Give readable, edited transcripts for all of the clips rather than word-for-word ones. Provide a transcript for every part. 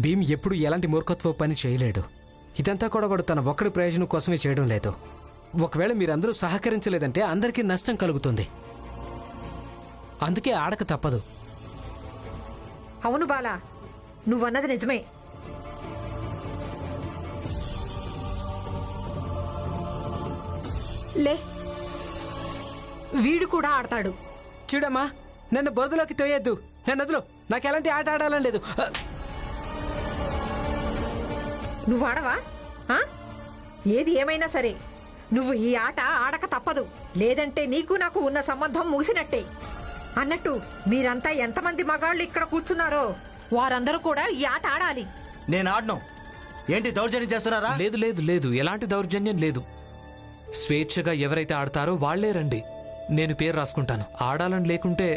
భీమ్ ఎప్పుడు ఎలాంటి మూర్ఖత్వ పని చేయలేడు. ఇదంతా కూడా వాడు తన ఒక్కడి ప్రయోజనం కోసమే చేయడం లేదు. ఒకవేళ మీరందరూ సహకరించలేదంటే అందరికీ నష్టం కలుగుతుంది. అందుకే ఆడక తప్పదు. అవును బాలా, నువ్వన్నది నిజమే. లే, వీడు కూడా ఆడతాడు. చూడమ్మా, నన్ను బొరదలోకి తోయొద్దు. నన్ను వదులు. నాకు ఎలాంటి ఆట ఆడాలని లేదు. నువ్వాడవా? ఏది ఏమైనా సరే నువ్వు ఈ ఆట ఆడక తప్పదు. లేదంటే నీకు నాకు ఉన్న సంబంధం ముగిసినట్టే. అన్నట్టు మీరంతా ఎంతమంది మగాళ్ళు ఇక్కడ కూర్చున్నారో వారందరూ కూడా ఈ ఆట ఆడాలి. నేను ఆడను. ఏంటి దౌర్జన్యం చేస్తున్నారా? లేదు లేదు లేదు, ఎలాంటి దౌర్జన్యం లేదు. స్వేచ్ఛగా ఎవరైతే ఆడతారో వాళ్లే రండి. నేను పేరు రాసుకుంటాను. ఆడాలని లేకుంటే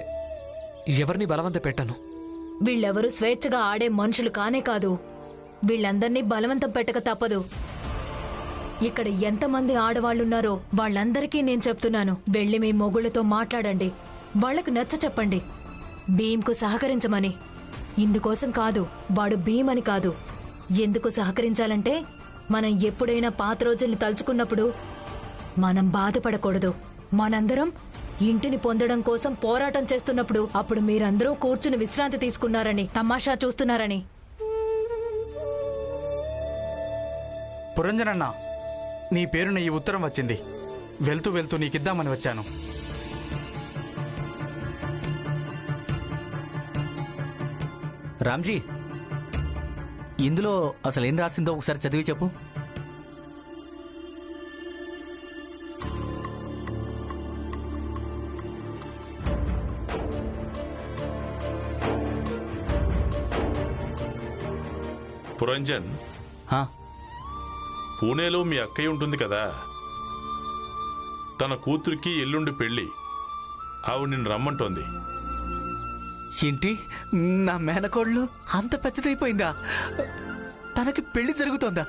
ఎవరిని బలవంత పెట్టను. వీళ్ళెవరూ స్వేచ్ఛగా ఆడే మనుషులు కానే కాదు. వీళ్ళందర్నీ బలవంతం పెట్టక తప్పదు. ఇక్కడ ఎంతమంది ఆడవాళ్లున్నారో వాళ్ళందరికీ నేను చెప్తున్నాను, వెళ్ళి మీ మొగుళ్లతో మాట్లాడండి. వాళ్లకు నచ్చ చెప్పండి భీమ్కు సహకరించమని. ఇందుకోసం కాదు, వాడు భీమ్ అని కాదు. ఎందుకు సహకరించాలంటే మనం ఎప్పుడైనా పాత రోజుల్ని తలుచుకున్నప్పుడు మనం బాధపడకూడదు. మనందరం ఇంటిని పొందడం కోసం పోరాటం చేస్తున్నప్పుడు అప్పుడు మీరందరూ కూర్చుని విశ్రాంతి తీసుకున్నారని, తమాషా చూస్తున్నారని. పురంజనన్న, నీ పేరున ఈ ఉత్తరం వచ్చింది. వెళ్తూ వెళ్తూ నీకిద్దామని వచ్చాను. రామ్జీ, ఇందులో అసలు ఏం రాసిందో ఒకసారి చదివి చెప్పు. పురంజన్, పూణేలో మీ అక్కయ్య ఉంటుంది కదా, తన కూతురికి ఎల్లుండి పెళ్లి. ఆవిడ నిన్ను రమ్మంటోంది. ఏంటి, నా మేనకోళ్ళు అంత పెద్దదైపోయిందా? తనకి పెళ్లి జరుగుతోందా?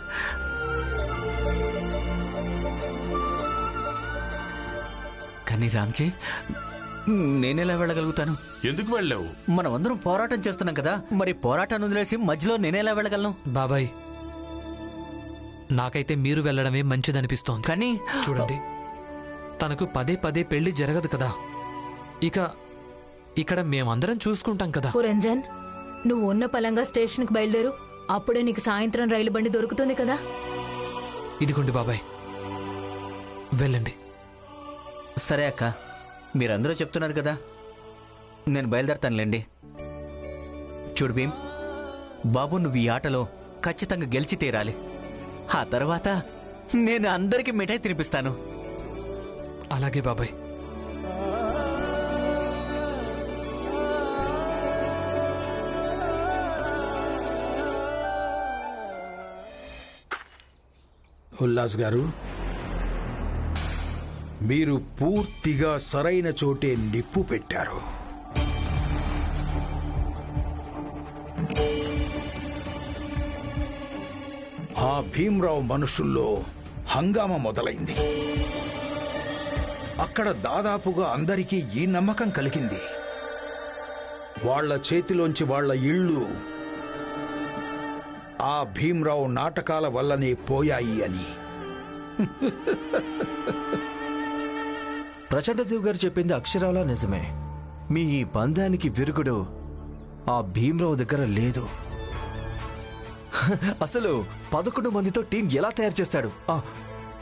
కానీ రామ్జీ, నేనెలా వెళ్ళగలుగుతాను? ఎందుకు వెళ్ళావు? మనం అందరం పోరాటం చేస్తున్నాం కదా, మరి పోరాటాన్ని వదిలేసి మధ్యలో నేనెలా వెళ్ళగలను? బాబాయ్, నాకైతే మీరు వెళ్లడమే మంచిదనిపిస్తోంది. కానీ చూడండి, తనకు పదే పదే పెళ్లి జరగదు కదా. ఇక ఇక్కడ మేమందరం చూసుకుంటాం కదా. పురంజన్, నువ్వు ఉన్న పలంగా స్టేషన్కి బయలుదేరు. అప్పుడే నీకు సాయంత్రం రైలు బండి దొరుకుతుంది కదా. ఇదిగోండి బాబాయ్, వెళ్ళండి. సరే అక్క, మీరందరూ చెప్తున్నారు కదా, నేను బయలుదేరతానులేండి. చూడు భీమ్, బాబు, నువ్వు ఈ ఆటలో ఖచ్చితంగా గెలిచి తీరాలి. ఆ తర్వాత నేను అందరికీ మిఠాయి తినిపిస్తాను. అలాగే బాబాయ్. ఉల్లాస్ గారు, మీరు పూర్తిగా సరైన చోటే నిప్పు పెట్టారు. ఆ భీమ్రావు మనుషుల్లో హంగామా మొదలైంది. అక్కడ దాదాపుగా అందరికీ ఈ నమ్మకం కలిగింది, వాళ్ల చేతిలోంచి వాళ్ల ఇళ్ళు ఆ భీమ్రావు నాటకాల వల్లనే పోయాయి అని. ప్రచండదేవ్ గారు చెప్పింది అక్షరాలా నిజమే. మీ ఈ పందానికి విరుగుడు ఆ భీమ్రావు దగ్గర లేదు. అసలు 11 మందితో టీం ఎలా తయారు చేస్తాడు?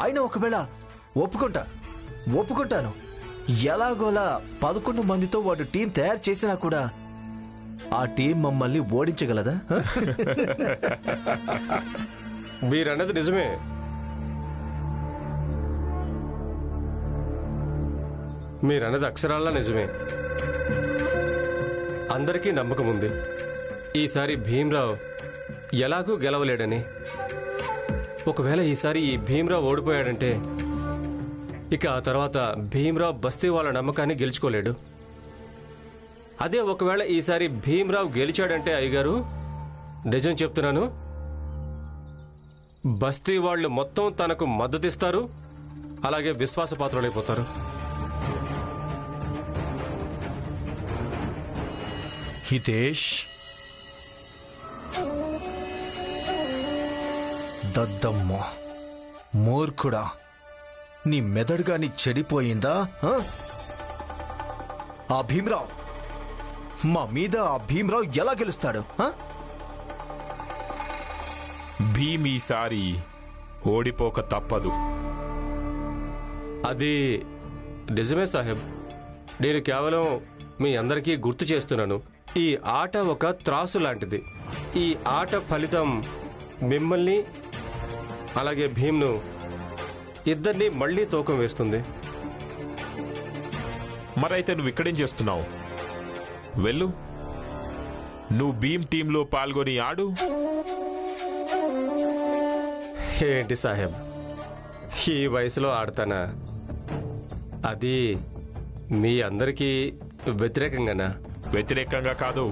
అయినా ఒకవేళ ఒప్పుకుంటాను, ఎలాగోలా 11 మందితో వాడు టీం తయారు చేసినా కూడా ఆ టీం మమ్మల్ని ఓడించగలదా? మీరన్నది నిజమే. మీరన్నది అక్షరాల్లా నిజమే. అందరికీ నమ్మకం ఉంది, ఈసారి భీమ్రావ్ ఎలాగూ గెలవలేడని. ఒకవేళ ఈసారి ఈ భీమ్రావ్ ఓడిపోయాడంటే ఇక ఆ తర్వాత భీమ్రావ్ బస్తీ వాళ్ళ నమ్మకాన్ని గెలుచుకోలేడు. అదే ఒకవేళ ఈసారి భీమ్రావ్ గెలిచాడంటే అయ్యగారు, నిజం చెప్తున్నాను, బస్తీ వాళ్ళు మొత్తం తనకు మద్దతిస్తారు, అలాగే విశ్వాసపాత్రులైపోతారు. హితేష్, దద్దమ్మ మూర్ఖుడా, నీ మెదడుగా నీ చెడిపోయిందా? ఆ? ఆ భీమరావు, మా మీద ఆ భీమరావు ఎలా గెలుస్తాడు? ఆ? భీమ్ ఈసారి ఓడిపోక తప్పదు. అది నిజమే సాహెబ్. నేను కేవలం మీ అందరికీ గుర్తు చేస్తున్నాను, ఈ ఆట ఒక త్రాసు లాంటిది. ఈ ఆట ఫలితం మిమ్మల్ని అలాగే భీమ్ను ఇద్దరిని మళ్ళీ తూకం వేస్తుంది. మరైతే నువ్వు ఇక్కడేం చేస్తున్నావు? వెళ్ళు, నువ్వు భీమ్ టీంలో పాల్గొని ఆడు. ఏంటి సాహెబ్, ఈ వయసులో ఆడతానా? అది మీ అందరికీ వ్యతిరేకంగానా? వ్యతిరేకంగా కాదు,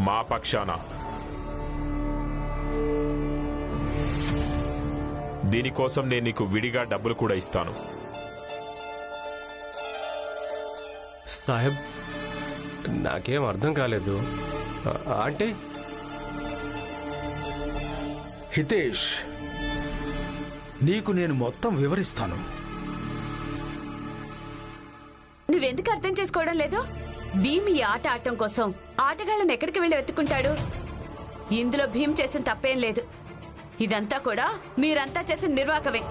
మా పక్షాన. దీనికోసం నేను నీకు విడిగా డబ్బులు కూడా ఇస్తాను. సాహెబ్, నాకేం అర్థం కాలేదు. అంటే హితేష్, నీకు నేను మొత్తం వివరిస్తాను. నువ్వెందుకు అర్థం చేసుకోవడం లేదు? భీమ్ ఈ ఆట ఆడటం కోసం ఆటగాళ్ళని ఎక్కడికి వెళ్ళి వెతుక్కుంటాడు? ఇందులో భీమ్ చేసిన తప్పేం లేదు. ఇదంతా కూడా మీరంతా చేసిన నిర్వాకమే.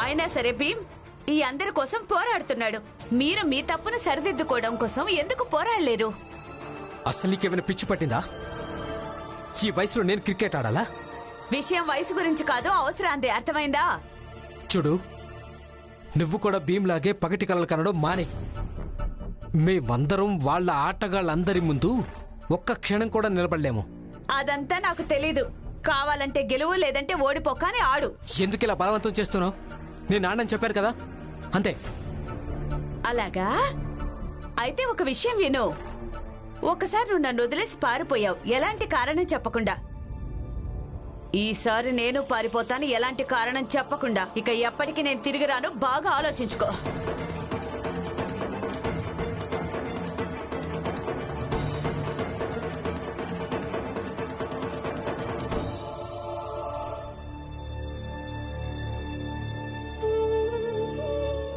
అయినా సరే భీమ్ ఈ అందరి కోసం పోరాడుతున్నాడు. మీరు మీ తప్పును సరిదిద్దుకోవడం కోసం ఎందుకు పోరాడలేరు? అసలు నీకేమైనా పిచ్చి పట్టిందా? ఈ వయసులో నేను క్రికెట్ ఆడాలా? విషయం వయసు గురించి కాదు, అవసరాంది. అర్థమైందా? చూడు, నువ్వు కూడా భీమ్లాగే పగటి కలలు కనడం మానే. మేమందరం వాళ్ళ ఆటగాళ్ళందరి ముందు ఒక్క క్షణం కూడా నిలబడలేము. అదంతా నాకు తెలీదు. కావాలంటే గెలువు, లేదంటే ఓడిపోకాని ఆడు. ఎందుకు ఇలా బలవంతం చేస్తున్నావు? నేను ఆడని చెప్పారు కదా, అంతే. అలాగా? అయితే ఒక విషయం విను. ఒకసారి నువ్వు నన్ను వదిలేసి పారిపోయావు, ఎలాంటి కారణం చెప్పకుండా. ఈసారి నేను పారిపోతాను, ఎలాంటి కారణం చెప్పకుండా. ఇక ఎప్పటికీ నేను తిరిగి రాను. బాగా ఆలోచించుకో.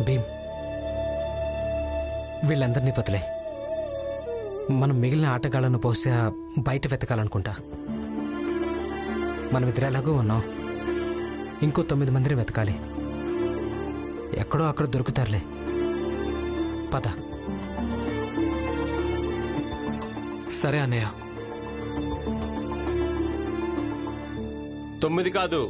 భీమ్, వీళ్ళందరినీ వదిలే. మనం మిగిలిన ఆటగాళ్లను బహుశా బయట వెతకాలనుకుంటా. మనం ఇద్దరు ఎలాగో ఉన్నాం, ఇంకో 9 మందిని వెతకాలి. ఎక్కడో అక్కడ దొరుకుతారులే. పద. సరే అన్నయ్య. 9 కాదు,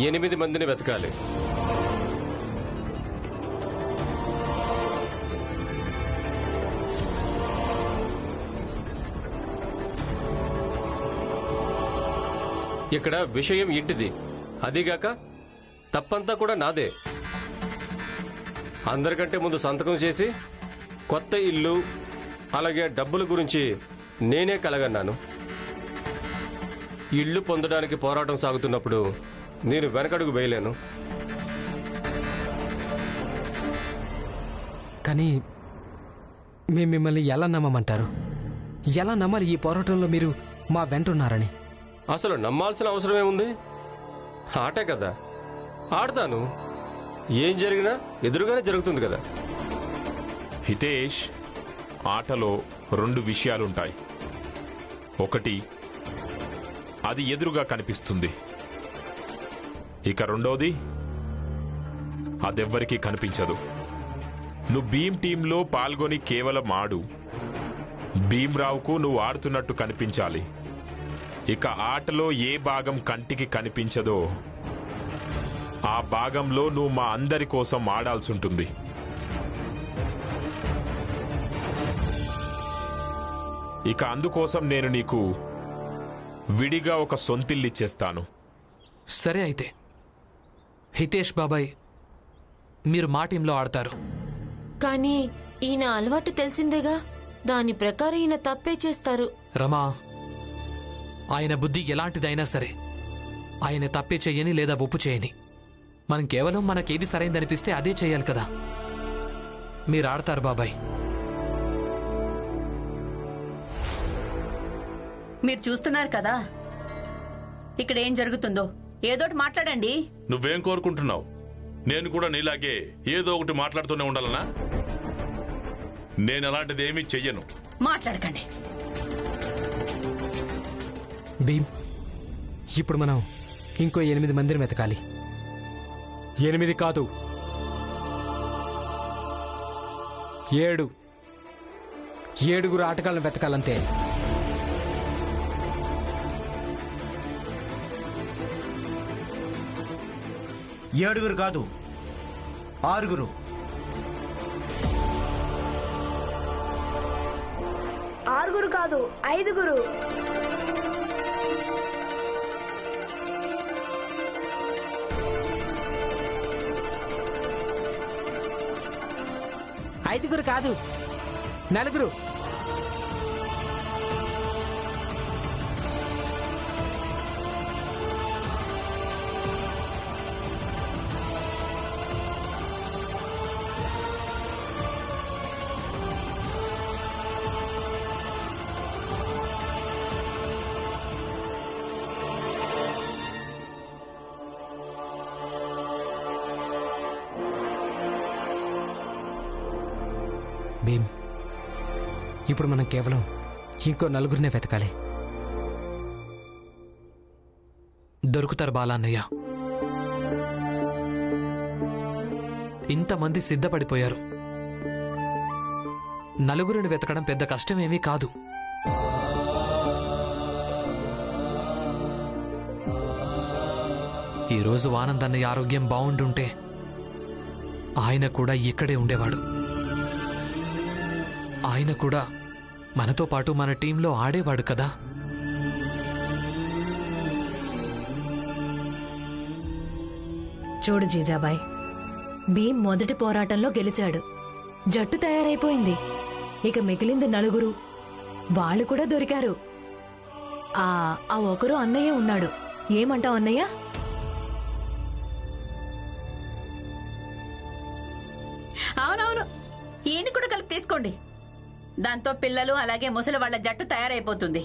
8 మందిని వెతకాలి. ఇక్కడ విషయం ఇంటిది, అదిగాక తప్పంతా కూడా నాదే. అందరికంటే ముందు సంతకం చేసి కొత్త ఇల్లు అలాగే డబ్బుల గురించి నేనే కలగన్నాను. ఇల్లు పొందడానికి పోరాటం సాగుతున్నప్పుడు నేను వెనకడుగు వేయలేను. కానీ మేము మిమ్మల్ని ఎలా నమ్మమంటారు? ఎలా నమ్మాలి ఈ పోరాటంలో మీరు మా వెంటున్నారని? అసలు నమ్మాల్సిన అవసరం ఏముంది? ఆటే కదా, ఆడతాను. ఏం జరిగినా ఎదురుగానే జరుగుతుంది కదా. హితేష్, ఆటలో 2 విషయాలుంటాయి. ఒకటి, అది ఎదురుగా కనిపిస్తుంది. ఇక రెండోది, అదెవ్వరికీ కనిపించదు. నువ్వు భీమ్ టీంలో పాల్గొని కేవలం ఆడు. భీమ్రావుకు నువ్వు ఆడుతున్నట్టు కనిపించాలి. ఇక ఆటలో ఏ భాగం కంటికి కనిపించదో ఆ భాగంలో నువ్వు మా అందరి కోసం ఆడాల్సి ఉంటుంది. ఇక అందుకోసం నేను నీకు విడిగా ఒక సొంతిల్లిచ్చేస్తాను. సరే అయితే హితేష్ బాబాయ్, మీరు మా టీంలో ఆడతారు. కానీ ఈయన అలవాటు తెలిసిందేగా, దాని ప్రకారం ఈయన తప్పే చేస్తారు. రమా, ఆయన బుద్ధి ఎలాంటిదైనా సరే ఆయన తప్పే చెయ్యని లేదా ఒప్పు చేయని. మనం కేవలం మనకేది సరైందనిపిస్తే అదే చేయాలి కదా. మీరు ఆడతారు బాబాయ్. మీరు చూస్తున్నారు కదా ఇక్కడ ఏం జరుగుతుందో. ఏదోటి మాట్లాడండి. నువ్వేం కోరుకుంటున్నావు? నేను కూడా నీలాగే ఏదో ఒకటి మాట్లాడుతూనే ఉండాలనా? నేను అలాంటిది ఏమీ చెయ్యను. మాట్లాడకండి. భీమ్, ఇప్పుడు మనం ఇంకో 8 మందిని వెతకాలి. 8 కాదు, 7 ఆటగాళ్ళని వెతకాలంతే. ఏడుగురు కాదు, 6. 6 కాదు, 5. 5 కాదు, 4. భీమ్, ఇప్పుడు మనం కేవలం ఇంకో 4 వెతకాలి. దొరుకుతారు బాలాన్నయ్య. ఇంతమంది సిద్ధపడిపోయారు. 4 వెతకడం పెద్ద కష్టమేమీ కాదు. ఈరోజు ఆనందన్నయ్య ఆరోగ్యం బాగుండుంటే ఆయన కూడా ఇక్కడే ఉండేవాడు. ఆయన కూడా మనతో పాటు మన టీంలో ఆడేవాడు కదా. చూడు జీజాబాయ్, భీమ్ మొదటి పోరాటంలో గెలిచాడు. జట్టు తయారైపోయింది. ఇక మిగిలింది 4. వాళ్ళు కూడా దొరికారు. ఆ ఒకరు అన్నయ్య ఉన్నాడు. ఏమంటావు అన్నయ్య? అవునవును, ఈయన కూడా కలిపి తీసుకోండి. దాంతో పిల్లలు అలాగే ముసలి వాళ్ల జట్టు తయారైపోతుంది.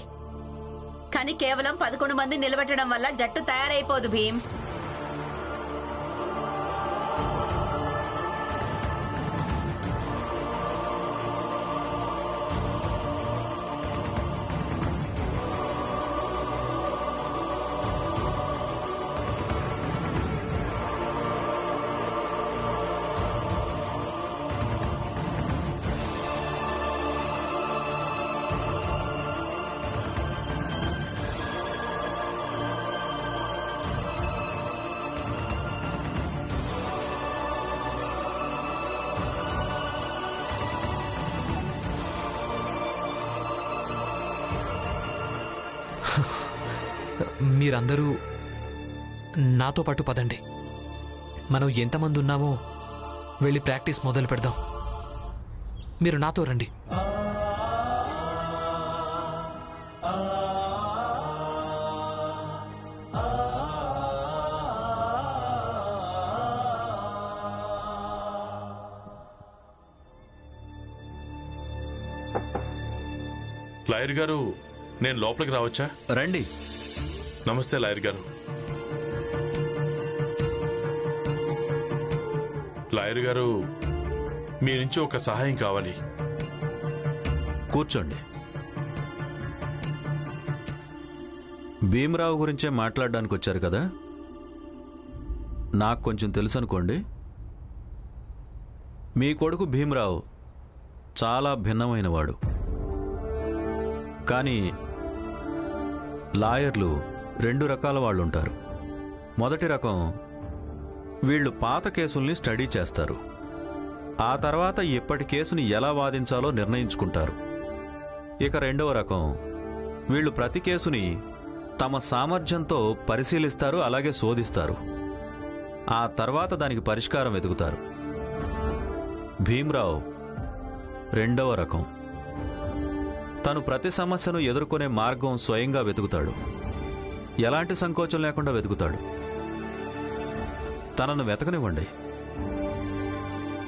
కానీ కేవలం 11 మంది నిలబెట్టడం వల్ల జట్టు తయారైపోదు భీమ్. మీరందరూ నాతో పాటు పదండి. మనం ఎంతమంది ఉన్నామో వెళ్ళి ప్రాక్టీస్ మొదలు పెడదాం. మీరు నాతో రండి. లాయర్ గారు, నేను లోపలికి రావచ్చా? రండి. నమస్తే లాయర్ గారు. లాయర్ గారు, మీ నుంచి ఒక సహాయం కావాలి. కూర్చోండి. భీమరావు గురించే మాట్లాడడానికి వచ్చారు కదా. నాకు కొంచెం తెలుసు అనుకోండి. మీ కొడుకు భీమరావు చాలా భిన్నమైనవాడు. కానీ లాయర్లు 2 రకాల వాళ్ళు ఉంటారు. మొదటి రకం, వీళ్ళు పాత కేసుల్ని స్టడీ చేస్తారు. ఆ తర్వాత ఇప్పటి కేసుని ఎలా వాదించాలో నిర్ణయించుకుంటారు. ఇక రెండవ రకం, వీళ్ళు ప్రతి కేసుని తమ సామర్థ్యంతో పరిశీలిస్తారు, అలాగే శోధిస్తారు. ఆ తర్వాత దానికి పరిష్కారం వెతుకుతారు. భీమరావు రెండవ రకం. తను ప్రతి సమస్యను ఎదుర్కొనే మార్గం స్వయంగా వెతుకుతాడు. ఎలాంటి సంకోచం లేకుండా వెతుకుతాడు. తనను వెతకనివ్వండి.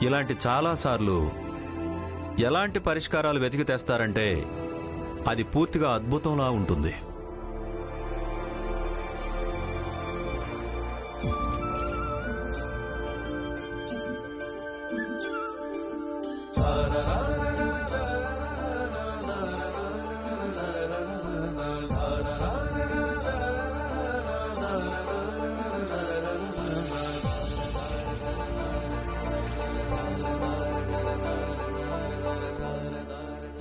ఇలాంటి చాలాసార్లు ఎలాంటి పరిష్కారాలు వెతికి తెస్తారంటే అది పూర్తిగా అద్భుతంలా ఉంటుంది.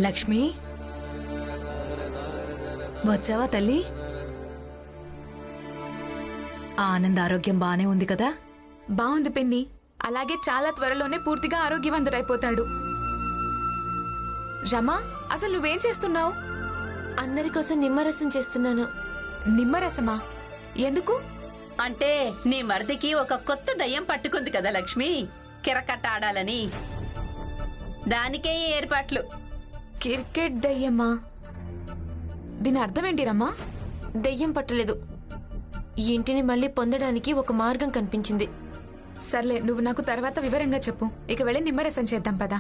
లక్ష్మి, వచ్చావా తల్లి? ఆనంద్ ఆరోగ్యం బానే ఉంది కదా? బాగుంది పిన్ని. అలాగే చాలా త్వరలోనే పూర్తిగా ఆరోగ్యవంతుడైపోతాడు. రమా, అసలు నువ్వేం చేస్తున్నావు? అందరి కోసం నిమ్మరసం చేస్తున్నాను. నిమ్మరసమా? ఎందుకు? అంటే నీ మరిదికి ఒక కొత్త దయ్యం పట్టుకుంది కదా లక్ష్మి, కిరకట్ట ఆడాలని. దానికే ఈ ఏర్పాట్లు. క్రికెట్ దయ్యమ్మా? దీని అర్థం ఏంటి రమ్మా? దయ్యం పట్టలేదు, ఈ ఇంటిని మళ్ళీ పొందడానికి ఒక మార్గం కనిపించింది. సర్లే, నువ్వు నాకు తర్వాత వివరంగా చెప్పు. ఇక వెళ్ళి నిమ్మరసం చేద్దాం పదా.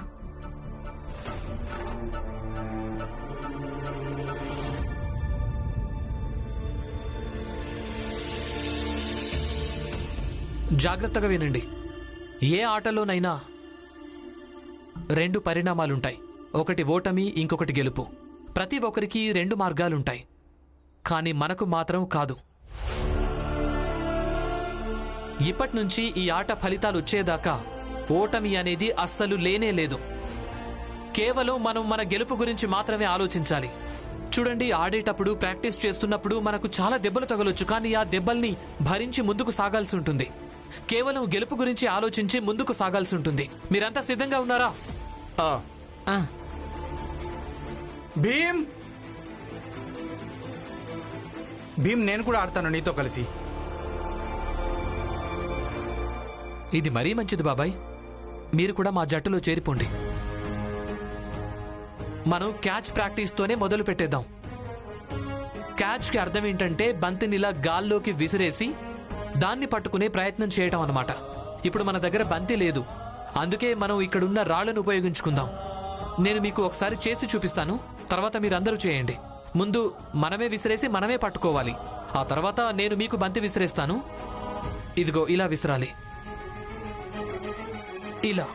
జాగ్రత్తగా వినండి. ఏ ఆటలోనైనా 2 పరిణామాలుంటాయి. ఒకటి ఓటమి, ఇంకొకటి గెలుపు. ప్రతి ఒక్కరికి 2 మార్గాలుంటాయి, కానీ మనకు మాత్రం కాదు. ఇప్పటినుంచి ఈ ఆట ఫలితాలు వచ్చేదాకా ఓటమి అనేది అస్సలు లేనే లేదు. కేవలం మనం మన గెలుపు గురించి మాత్రమే ఆలోచించాలి. చూడండి, ఆడేటప్పుడు ప్రాక్టీస్ చేస్తున్నప్పుడు మనకు చాలా దెబ్బలు తగలొచ్చు, కానీ ఆ దెబ్బల్ని భరించి ముందుకు సాగాల్సి ఉంటుంది. కేవలం గెలుపు గురించి ఆలోచించి ముందుకు సాగాల్సి ఉంటుంది. మీరంతా సిద్ధంగా ఉన్నారా? భీమ్, భీమ్, నేను కూడా ఆడతాను నీతో కలిసి. ఇది మరీ మంచిది బాబాయ్, మీరు కూడా మా జట్టులో చేరిపోండి. మనం క్యాచ్ ప్రాక్టీస్తోనే మొదలు పెట్టేద్దాం. క్యాచ్కి అర్థం ఏంటంటే బంతినిలా గాల్లోకి విసిరేసి దాన్ని పట్టుకునే ప్రయత్నం చేయటం అన్నమాట. ఇప్పుడు మన దగ్గర బంతి లేదు, అందుకే మనం ఇక్కడున్న రాళ్లను ఉపయోగించుకుందాం. నేను మీకు ఒకసారి చేసి చూపిస్తాను, తర్వాత మీరందరూ చేయండి. ముందు మనమే విసిరేసి మనమే పట్టుకోవాలి. ఆ తర్వాత నేను మీకు బంతి విసిరేస్తాను. ఇదిగో ఇలా విసిరాలి, ఇలా.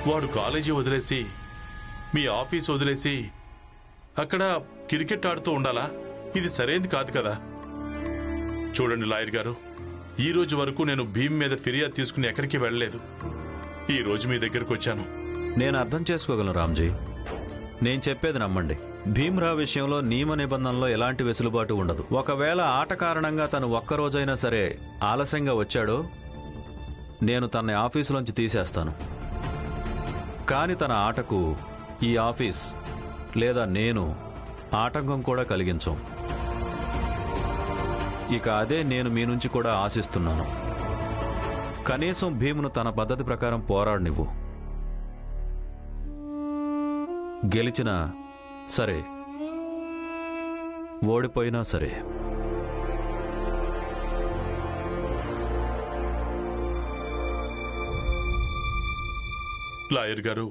వాడు కాలేజీ వదిలేసి, మీ ఆఫీస్ వదిలేసి అక్కడ క్రికెట్ ఆడుతూ ఉండాలా? ఇది సరైనది కాదు కదా. చూడండి లాయర్ గారు, ఈ రోజు వరకు నేను భీమ్ మీద ఫిర్యాదు తీసుకుని ఎక్కడికి వెళ్ళలేదు. ఈ రోజు మీ దగ్గరకు వచ్చాను. నేను అర్థం చేసుకోగలను రామ్జీ. నేను చెప్పేది నమ్మండి. భీమ్రావ్ విషయంలో నియమ నిబంధనలో ఎలాంటి వెసులుబాటు ఉండదు. ఒకవేళ ఆట కారణంగా తను ఒక్కరోజైనా సరే ఆలస్యంగా వచ్చాడో నేను తనని ఆఫీసులోంచి తీసేస్తాను. కానీ తన ఆటకు ఈ ఆఫీస్ లేదా నేను ఆటంకం కూడా కలిగించం. ఇక అదే నేను మీ నుంచి కూడా ఆశిస్తున్నాను. కనీసం భీమును తన పద్ధతి ప్రకారం పోరాడనివ్వు. గెలిచినా సరే, ఓడిపోయినా సరే. లాయర్ గారు,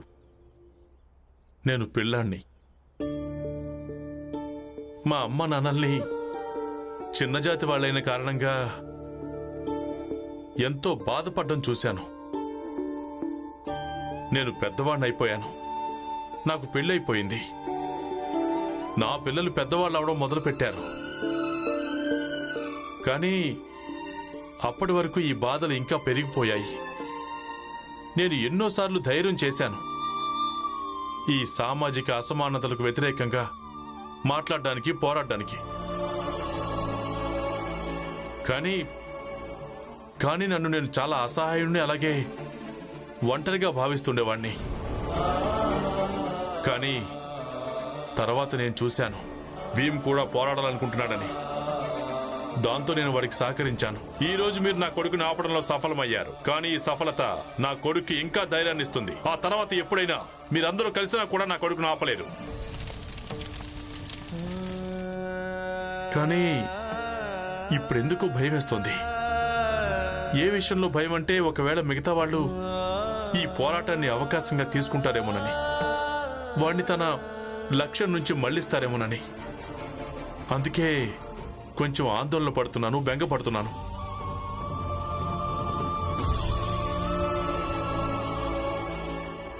నేను పిల్లాణ్ణి. మా అమ్మ నాన్నల్ని చిన్నజాతి వాళ్ళైన కారణంగా ఎంతో బాధపడ్డం చూశాను. నేను పెద్దవాణ్ణి అయిపోయాను. నాకు పెళ్ళైపోయింది. నా పిల్లలు పెద్దవాళ్ళు అవడం మొదలుపెట్టారు. కానీ అప్పటి వరకు ఈ బాధలు ఇంకా పెరిగిపోయాయి. నేను ఎన్నోసార్లు ధైర్యం చేశాను ఈ సామాజిక అసమానతలకు వ్యతిరేకంగా మాట్లాడడానికి, పోరాడడానికి. కానీ కానీ నన్ను నేను చాలా అసహాయుణ్ణి, అలాగే ఒంటరిగా భావిస్తుండేవాణ్ణి. కానీ తర్వాత నేను చూశాను భీమ్ కూడా పోరాడాలనుకుంటున్నాడని. దాంతో నేను వాడికి సహకరించాను. ఈ రోజు మీరు నా కొడుకుని ఆపడంలో సఫలమయ్యారు. కానీ ఈ సఫలత నా కొడుకు ఇంకా ధైర్యాన్ని ఇస్తుంది. ఆ తర్వాత ఎప్పుడైనా మీరందరూ కలిసినా కూడా నా కొడుకును ఆపలేరు. కానీ ఇప్పుడెందుకు భయం వేస్తుంది? ఏ విషయంలో భయం అంటే, ఒకవేళ మిగతా వాళ్ళు ఈ పోరాటాన్ని అవకాశంగా తీసుకుంటారేమోనని, వాడిని తన లక్ష్యం నుంచి మళ్లిస్తారేమోనని. అందుకే కొంచెం ఆందోళన పడుతున్నాను, బెంగ పడుతున్నాను.